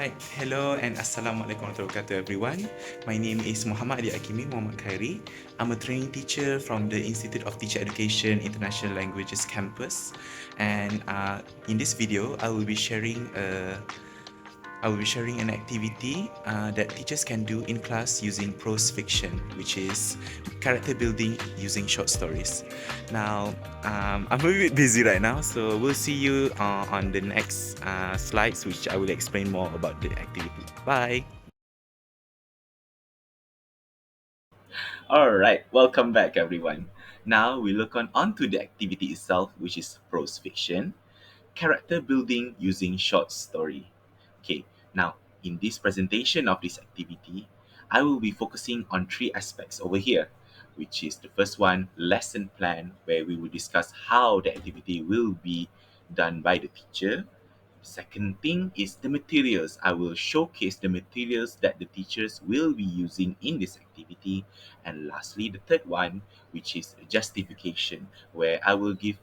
Alright, hello and assalamualaikum warahmatullahi wabarakatuh everyone. My name is Muhammad Adi Akimi Muhammad Khairi. I'm a training teacher from the Institute of Teacher Education International Languages campus. And in this video, I will be sharing an activity that teachers can do in class using prose fiction, which is character building using short stories. Now, I'm a bit busy right now, so we'll see you on the next slides, which I will explain more about the activity. Bye. All right, welcome back, everyone. Now we look onto the activity itself, which is prose fiction. Character building using short story. Okay, now in this presentation of this activity, I will be focusing on three aspects over here, which is the first one, lesson plan, where we will discuss how the activity will be done by the teacher. Second thing is the materials. I will showcase the materials that the teachers will be using in this activity. And lastly, the third one, which is justification, where I will give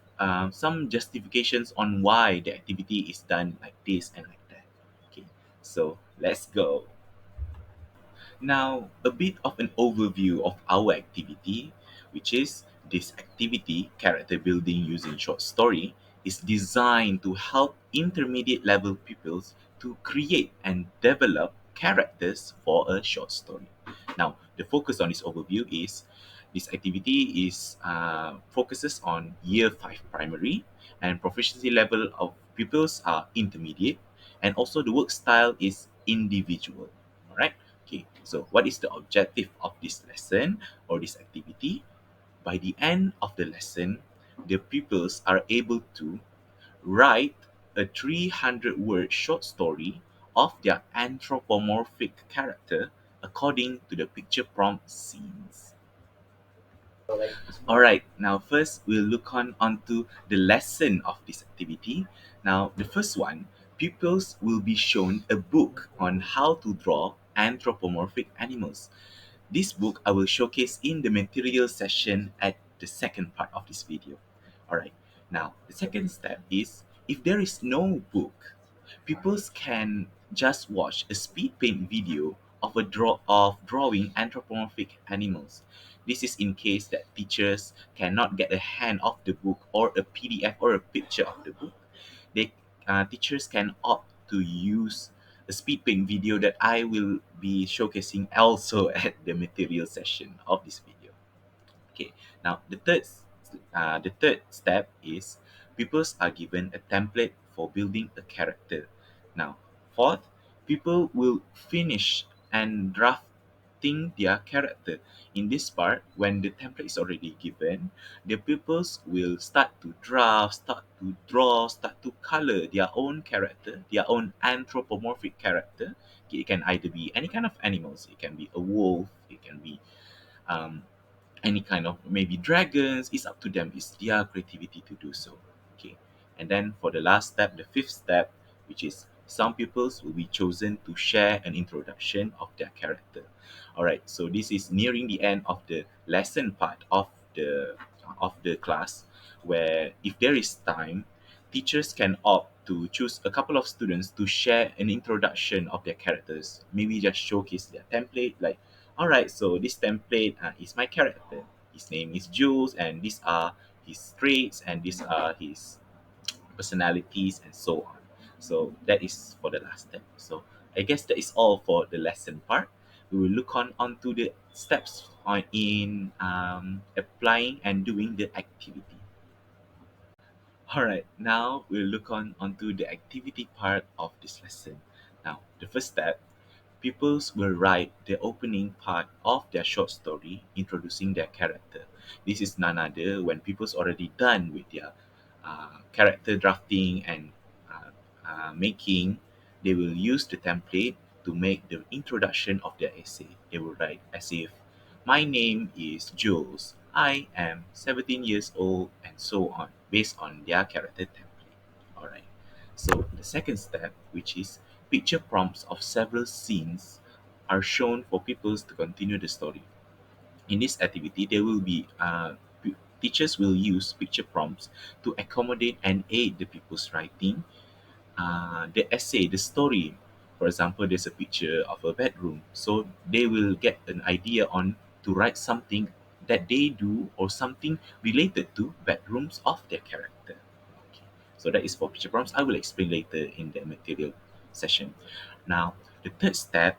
some justifications on why the activity is done like this and like that. Okay, so let's go. Now, a bit of an overview of our activity, which is this activity, character building using short story, is designed to help intermediate level pupils to create and develop characters for a short story. Now, the focus on this overview is this activity is focuses on year 5 primary and proficiency level of pupils are intermediate, and also the work style is individual. All right. Okay, so what is the objective of this lesson or this activity? By the end of the lesson, the pupils are able to write a 300-word short story of their anthropomorphic character according to the picture prompt scenes. All right, now first we'll look onto the lesson of this activity. Now, the first one, pupils will be shown a book on how to draw anthropomorphic animals. This book I will showcase in the material session at the second part of this video. All right. Now, the second step is if there is no book, pupils can just watch a speed paint video of drawing anthropomorphic animals. This is in case that teachers cannot get a hand of the book or a PDF or a picture of the book. They Teachers can opt to use a speed paint video that I will be showcasing also at the material session of this video. Okay, now the third step is pupils are given a template for building a character. Now, fourth, people will finish and drafting their character. In this part, when the template is already given, the pupils will start to draft, start to draw, start to color their own character, their own anthropomorphic character. Okay, it can either be any kind of animals. It can be a wolf. It can be um, any kind of maybe dragons. It's up to them. It's their creativity to do so. Okay, and then for the last step, the fifth step, which is some pupils will be chosen to share an introduction of their character. All right, so this is nearing the end of the lesson part of the class, where if there is time, teachers can opt to choose a couple of students to share an introduction of their characters. Maybe just showcase their template, like, all right, so this template is my character. His name is Jules, and these are his traits, and these are his personalities, and so on. So that is for the last step. So I guess that is all for the lesson part. We will look onto the steps on in applying and doing the activity. All right, now we'll look onto the activity part of this lesson. Now, the first step, pupils will write the opening part of their short story introducing their character. This is none other when pupils already done with their character drafting and making, they will use the template to make the introduction of their essay. They will write as if, my name is Jules. I am 17 years old, and so on, based on their character template. All right. So the second step, which is picture prompts of several scenes, are shown for pupils to continue the story. In this activity, there will be teachers will use picture prompts to accommodate and aid the pupils' writing the essay, the story, For example, there's a picture of a bedroom, so they will get an idea on to write something that they do or something related to bedrooms of their character. Okay. So that is for picture prompts. I will explain later in the material session. Now, the third step,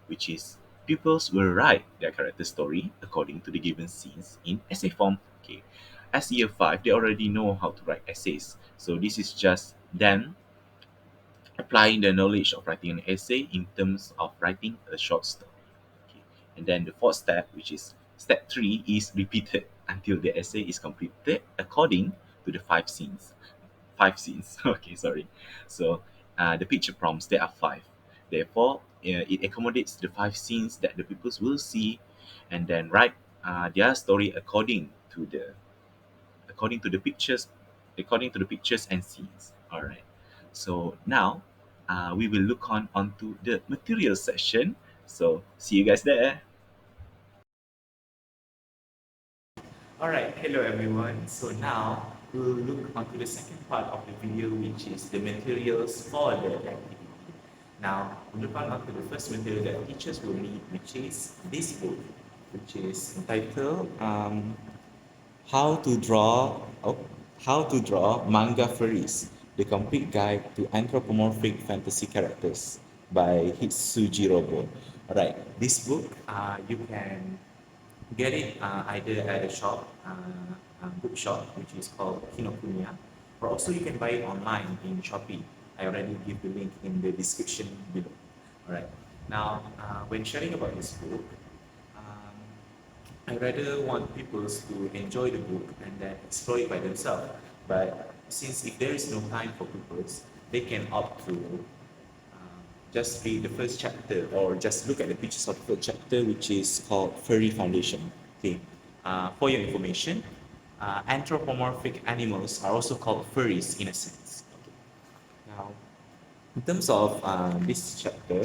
which is pupils will write their character story according to the given scenes in essay form. Okay. As year 5, they already know how to write essays. So this is just them applying the knowledge of writing an essay in terms of writing a short story. Okay. And then the fourth step, which is step 3, is repeated until the essay is completed according to the five scenes. Five scenes. Okay, sorry. So the picture prompts, there are five. Therefore, it accommodates the five scenes that the pupils will see and then write their story according to the pictures and scenes. All right. So now we will look on onto the material section. So see you guys there. All right, hello everyone. So now we'll look onto the second part of the video, which is the materials for the activity. Now, we'll look onto the first material that teachers will need, which is this book, which is entitled how to draw oh, How to Draw Manga Furries, the complete guide to anthropomorphic fantasy characters by Hitsuji Robo. Alright, this book you can get it either at a shop, bookshop, which is called Kinokuniya, or also you can buy it online in Shopee. I already give the link in the description below. Alright, now when sharing about this book, um, I rather want people to enjoy the book and then explore it by themselves. But since if there is no time for people, they can opt to just read the first chapter or just look at the pictures of the first chapter, which is called Furry Foundation. Okay. For your information, anthropomorphic animals are also called furries in a sense. Okay. Now, in terms of this chapter,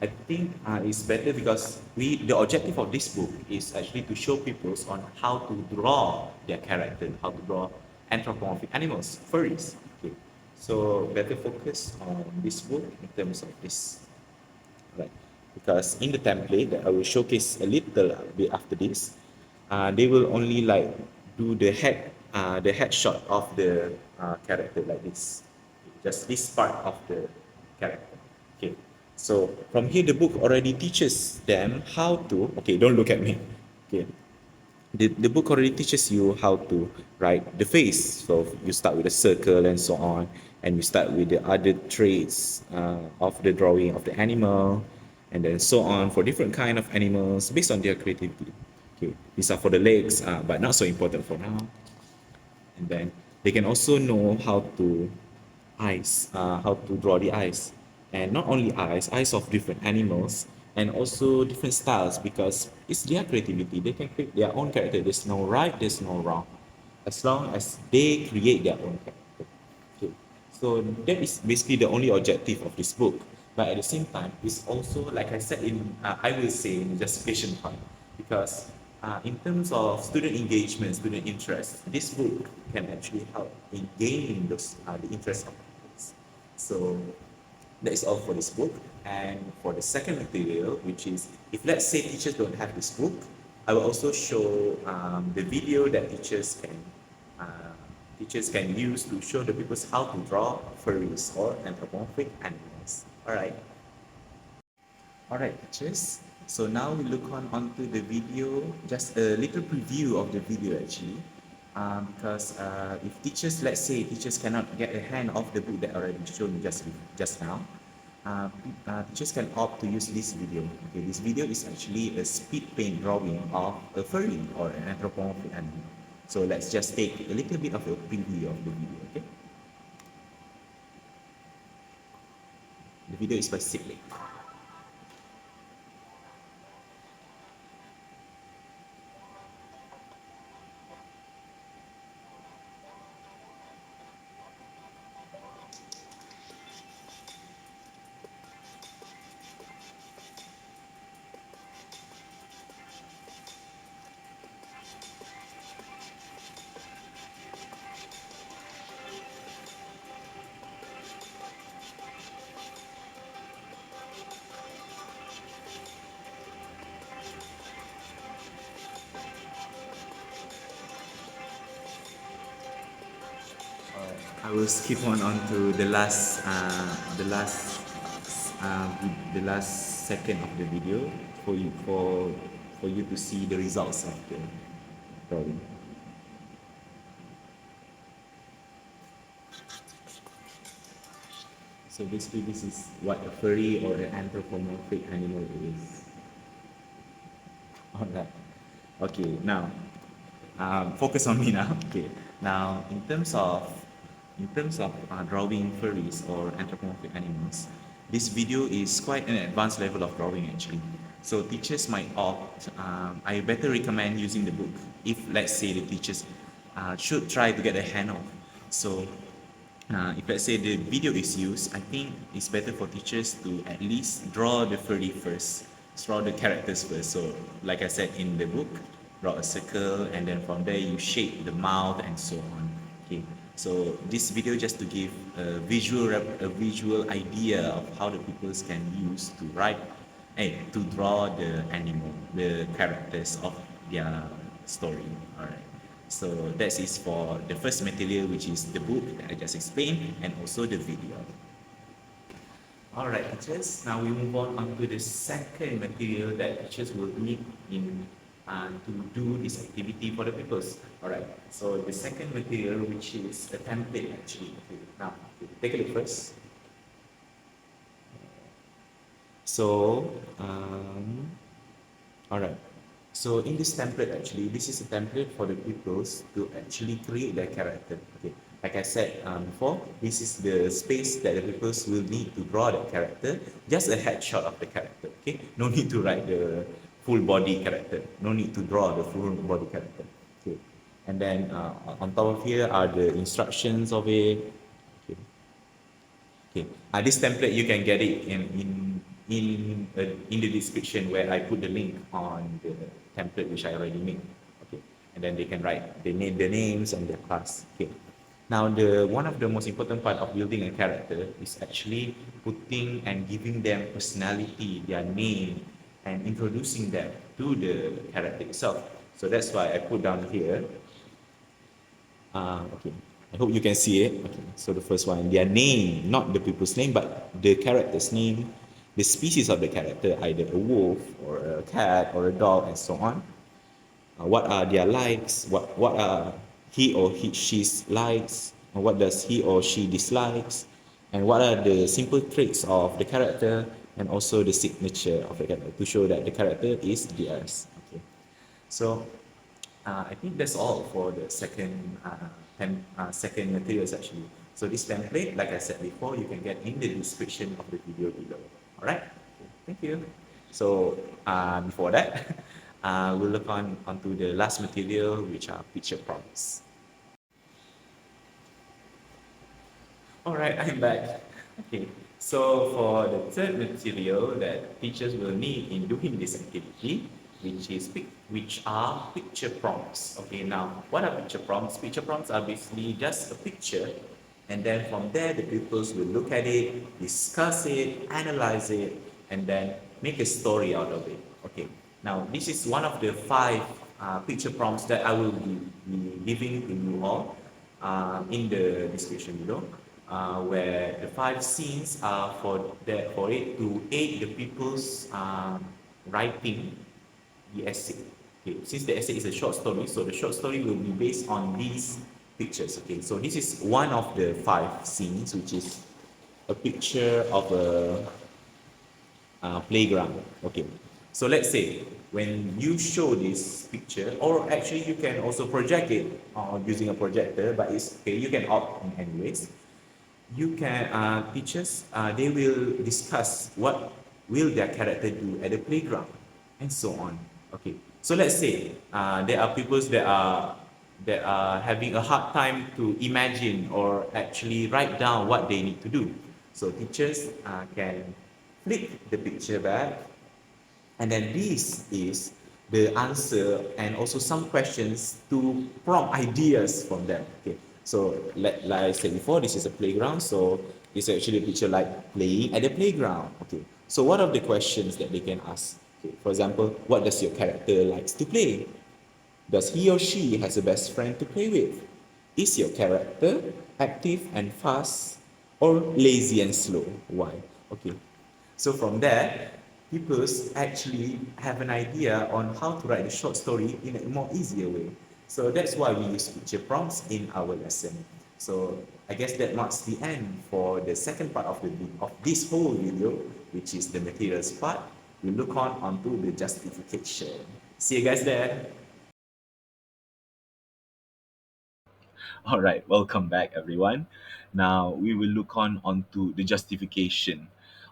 I think it's better because the objective of this book is actually to show people on how to draw their character, how to draw anthropomorphic animals, furries. Okay. So better focus on this book in terms of this, right? Because in the template that I will showcase a little bit after this, they will only like do the head shot of the character like this, just this part of the character. Okay, so from here the book already teaches them how to. Okay, don't look at me. Okay, the book already teaches you how to write the face. So you start with a circle and so on, and you start with the other traits of the drawing of the animal, and then so on for different kind of animals based on their creativity. Okay, these are for the legs, but not so important for now. And then they can also know how to draw the eyes, and not only eyes of different animals, and also different styles because it's their creativity. They can create their own character. There's no right, there's no wrong, as long as they create their own character. Okay. So that is basically the only objective of this book. But at the same time, it's also, like I said I will say in the justification part, because in terms of student engagement, student interest, this book can actually help in gaining the interest of students. So that is all for this book. And for the second material, which is if let's say teachers don't have this book, I will also show the video that teachers can use to show the people how to draw furries or anthropomorphic animals. All right. All right, teachers. So now we look onto the video, just a little preview of the video actually. Because if teachers, let's say teachers cannot get a hand of the book that I already shown just now, teachers can opt to use this video. Okay, this video is actually a speed paint drawing of a furry or an anthropomorphic animal. So let's just take a little bit of a preview of the video. Okay, the video is by Sibley. I will skip on to the last second of the video for you to see the results of the drawing. So basically, this is what a furry or an anthropomorphic animal is. Alright. Okay. Now, focus on me now. Okay. Now, in terms of drawing furries or anthropomorphic animals, this video is quite an advanced level of drawing actually. So teachers might opt. I better recommend using the book if, let's say, the teachers should try to get a hand of. So if let's say the video is used, I think it's better for teachers to at least draw the furry first, draw the characters first. So like I said in the book, draw a circle and then from there you shape the mouth and so on. Okay. So this video just to give a visual idea of how the pupils can use to to draw the animal, the characters of their story. All right. So that is for the first material, which is the book that I just explained, and also the video. All right, teachers. Now we move on to the second material that teachers will need in to do this activity for the pupils. All right. So the second material, which is a template, actually. Okay. Now, take a look first. So, all right. So in this template, actually, this is a template for the pupils to actually create their character. Okay. Like I said before, this is the space that the pupils will need to draw the character. Just a headshot of the character. Okay. No need to write the full body character. No need to draw the full body character. Okay. And then on top of here are the instructions of it. Okay. Okay. This template you can get it in the description where I put the link on the template which I already made. Okay. And then they can write the names and their class. Okay. Now the one of the most important part of building a character is actually putting and giving them personality, their name, and introducing them to the character itself. So that's why I put down here. Okay. I hope you can see it. Okay. So the first one, their name, not the people's name, but the character's name, the species of the character, either a wolf or a cat or a dog, and so on. What are their likes? What are she's likes? What does he or she dislikes? And what are the simple traits of the character, and also the signature of the character to show that the character is theirs. Okay. So I think that's all for the second materials actually. So this template, like I said before, you can get in the description of the video below. All right. Thank you. So before that, we'll look onto the last material, which are picture prompts. All right, I'm back. Okay, so for the third material that teachers will need in doing this activity, which are picture prompts. Okay, now what are picture prompts? Picture prompts are basically just a picture, and then from there the pupils will look at it, discuss it, analyze it, and then make a story out of it. Okay, now this is one of the 5 picture prompts that I will be giving to you all in the description below. Where the 5 scenes are for it to aid the pupils writing the essay. Okay, since the essay is a short story, so the short story will be based on these pictures. Okay, so this is one of the 5 scenes, which is a picture of a playground. Okay, so let's say when you show this picture, or actually you can also project it using a projector, but it's okay, you can opt in anyways. You can teachers they will discuss what will their character do at the playground and so on. Okay, so let's say there are pupils that are having a hard time to imagine or actually write down what they need to do. So teachers can flip the picture back, and then this is the answer and also some questions to prompt ideas from them. Okay, so like I said before, this is a playground, so it's actually a picture like playing at the playground. Okay, so what are the questions that they can ask? Okay, for example, what does your character likes to play? Does he or she has a best friend to play with? Is your character active and fast, or lazy and slow. Why? Okay. So from there, people actually have an idea on how to write a short story in a more easier way. So that's why we use picture prompts in our lesson. So I guess that marks the end for the second part of of this whole video, which is the materials part. We look on onto the justification. See you guys there. All right, welcome back, everyone. Now we will look on onto the justification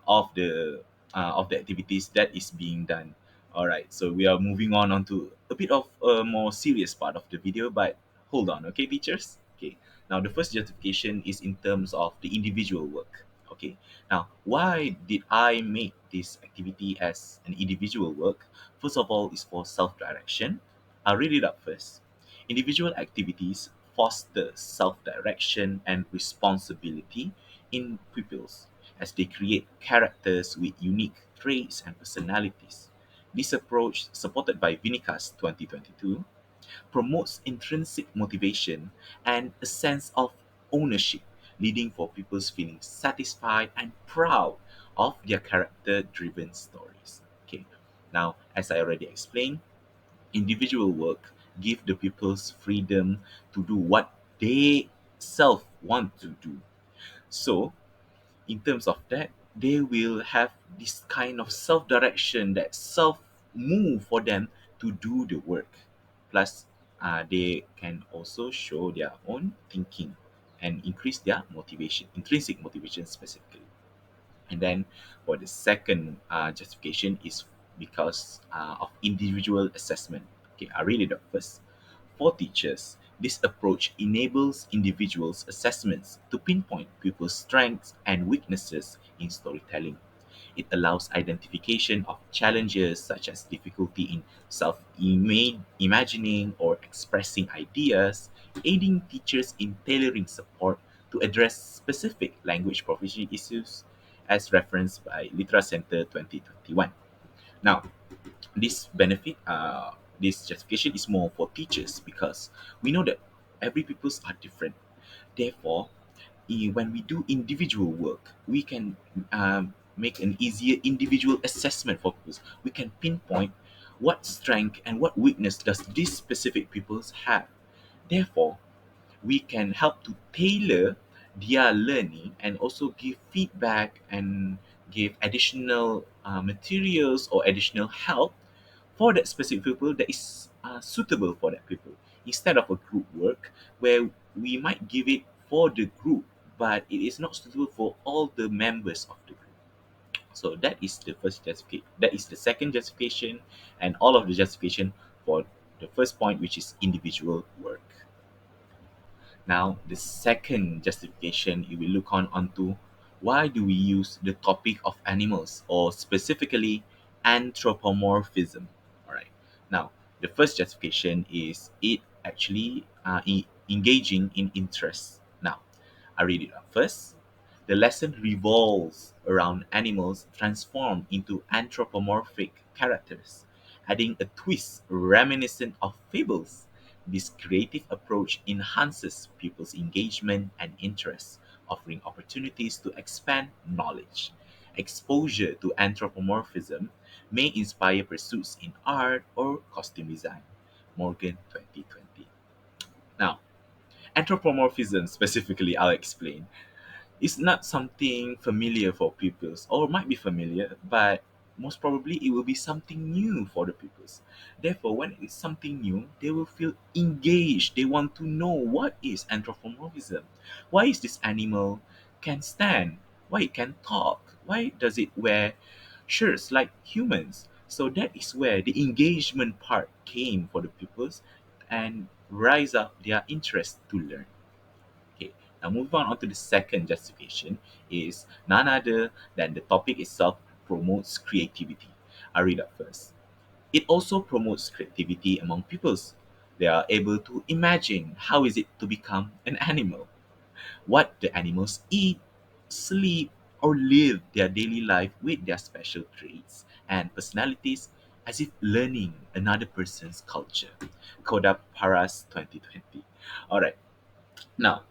of the activities that is being done. All right, so we are moving on onto a bit of a more serious part of the video, but hold on, okay, teachers. Okay, now the first justification is in terms of the individual work. Okay, now why did I make this activity as an individual work? First of all, is for self-direction. I'll read it up first. Individual activities foster self-direction and responsibility in pupils as they create characters with unique traits and personalities. This approach, supported by Vinikas 2022, promotes intrinsic motivation and a sense of ownership, leading for pupils feeling satisfied and proud of their character-driven stories. Okay, now as I already explained, individual work give the pupils freedom to do what they self want to do. So in terms of that, they will have this kind of self-direction, that self move for them to do the work. Plus they can also show their own thinking and increase their motivation, intrinsic motivation specifically. And then for the second justification is because of individual assessment. Okay, I read it up first. For teachers, this approach enables individuals' assessments to pinpoint pupils' strengths and weaknesses in storytelling. It allows identification of challenges such as difficulty in self-imagining or expressing ideas, aiding teachers in tailoring support to address specific language proficiency issues as referenced by Litera Center 2021. Now, this justification is more for teachers because we know that every pupils are different. Therefore, when we do individual work, we can make an easier individual assessment for pupils. We can pinpoint what strength and what weakness does this specific pupils have. Therefore, we can help to tailor their learning and also give feedback and give additional materials or additional help for that specific pupil that is suitable for that pupil, instead of a group work where we might give it for the group but it is not suitable for all the members of the group. So that is the first justification, that is the second justification, and all of the justification for the first point, which is individual work. Now, the second justification you will look on onto, why do we use the topic of animals, or specifically anthropomorphism? All right. Now, the first justification is it actually engaging in interest. Now, I read it out first. The lesson revolves around animals transformed into anthropomorphic characters, adding a twist reminiscent of fables. This creative approach enhances pupils' engagement and interest, offering opportunities to expand knowledge. Exposure to anthropomorphism may inspire pursuits in art or costume design. Morgan 2020. Now, anthropomorphism specifically, I'll explain, it's not something familiar for pupils, or might be familiar, but most probably it will be something new for the pupils. Therefore, when it's something new, they will feel engaged. They want to know what is anthropomorphism. Why is this animal can stand? Why it can talk? Why does it wear shirts like humans? So that is where the engagement part came for the pupils and rise up their interest to learn. Okay, now moving on to the second justification is none other than the topic itself promotes creativity. I read up first. It also promotes creativity among pupils. They are able to imagine how is it to become an animal, what the animals eat, sleep, or live their daily life with their special traits and personalities, as if learning another person's culture. Koda Paras 2020. All right. Now,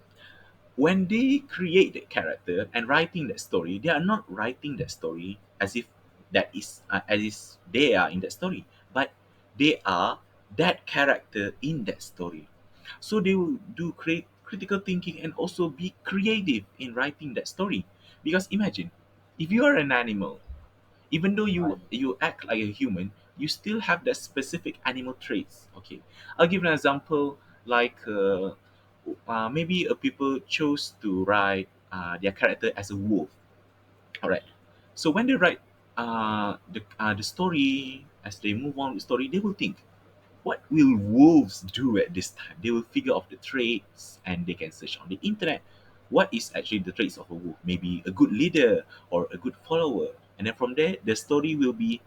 when they create that character and writing that story, they are not writing that story as if as if they are in that story, but they are that character in that story. So they will do critical thinking and also be creative in writing that story. Because imagine, if you are an animal, even though Right. you act like a human, you still have that specific animal traits. Okay, I'll give an example. Like maybe people chose to write their character as a wolf. All right, so when they write the story, as they move on with the story, they will think, what will wolves do at this time? They will figure out the traits and they can search on the internet. What is actually the traits of a wolf? Maybe a good leader or a good follower. And then from there, the story will be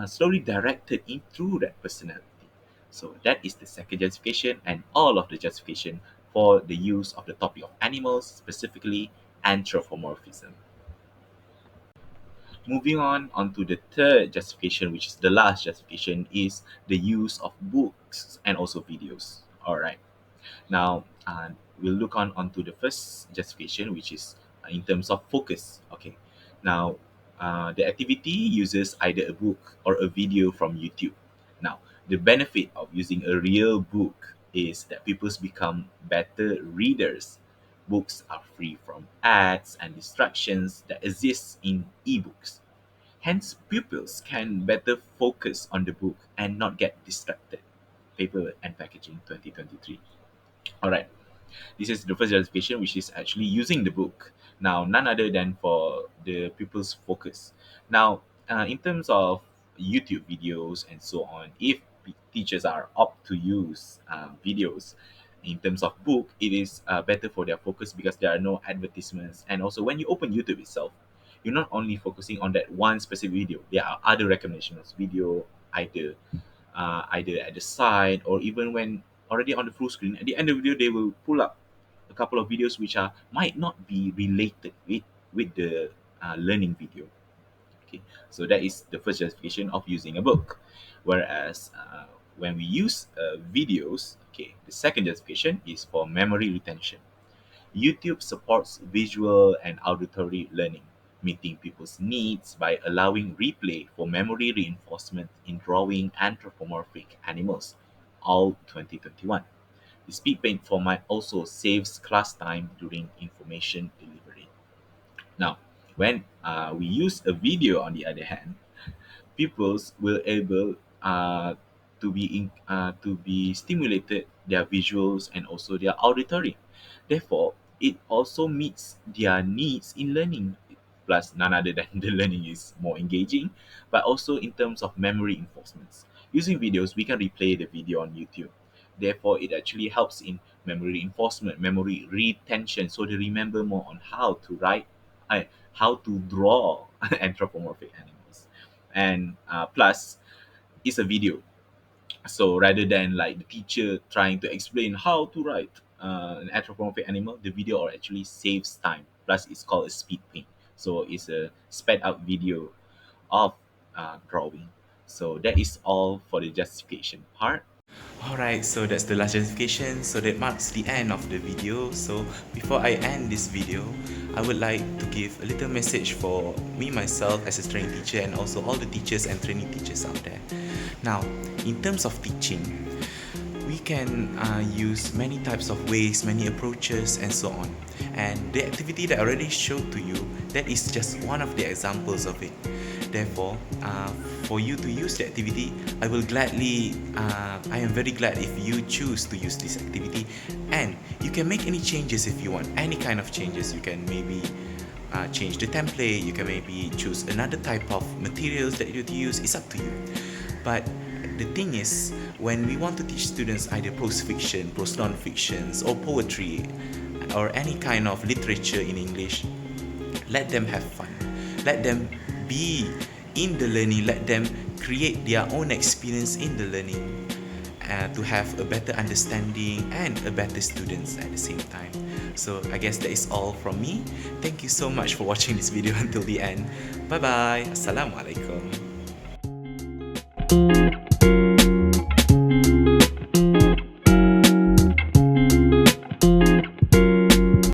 slowly directed in through that personality. So that is the second justification and all of the justification for the use of the topic of animals, specifically anthropomorphism. Moving on to the third justification, which is the last justification, is the use of books and also videos. All right. Now, we'll look on onto the first justification, which is in terms of focus. Okay. Now, the activity uses either a book or a video from YouTube. Now, the benefit of using a real book is that pupils become better readers. Books are free from ads and distractions that exist in ebooks. Hence, pupils can better focus on the book and not get distracted. Paper and Packaging 2023. All right. This is the first justification, which is actually using the book. Now, none other than for the pupils' focus. Now, in terms of YouTube videos and so on, if teachers are opt to use videos in terms of book, it is better for their focus because there are no advertisements. And also, when you open YouTube itself, you're not only focusing on that one specific video. There are other recommendations video, either either at the side or even when already on the full screen. At the end of the video, they will pull up a couple of videos which are might not be related with the learning video. Okay, so that is the first justification of using a book. Whereas when we use videos, okay, the second justification is for memory retention. YouTube supports visual and auditory learning, meeting people's needs by allowing replay for memory reinforcement in drawing anthropomorphic animals, all 2021. The Speedpaint format also saves class time during information delivery. Now, when we use a video, on the other hand, pupils will able to be stimulated their visuals and also their auditory. Therefore, it also meets their needs in learning. Plus, none other than the learning is more engaging, but also in terms of memory enforcements. Using videos, we can replay the video on YouTube. Therefore, it actually helps in memory reinforcement, memory retention, so they remember more on how to write, how to draw anthropomorphic animals. And plus, it's a video, so rather than like the teacher trying to explain how to write an anthropomorphic animal, the video actually saves time. Plus, it's called a speed paint, so it's a sped up video of drawing. So that is all for the justification part. Alright, so that's the last justification. So that marks the end of the video. So before I end this video, I would like to give a little message for me myself as a training teacher and also all the teachers and training teachers out there. Now, in terms of teaching, we can use many types of ways, many approaches, and so on. And the activity that I already showed to you, that is just one of the examples of it. Therefore, for you to use the activity, I am very glad if you choose to use this activity. And you can make any changes if you want, any kind of changes. You can maybe change the template, you can maybe choose another type of materials that you use. It's up to you. But the thing is, when we want to teach students either prose fiction, prose non-fictions, or poetry, or any kind of literature in English, let them have fun. Let them be in the learning. Let them create their own experience in the learning to have a better understanding and a better students at the same time. So I guess that is all from me. Thank you so much for watching this video until the end. Bye bye. Assalamualaikum.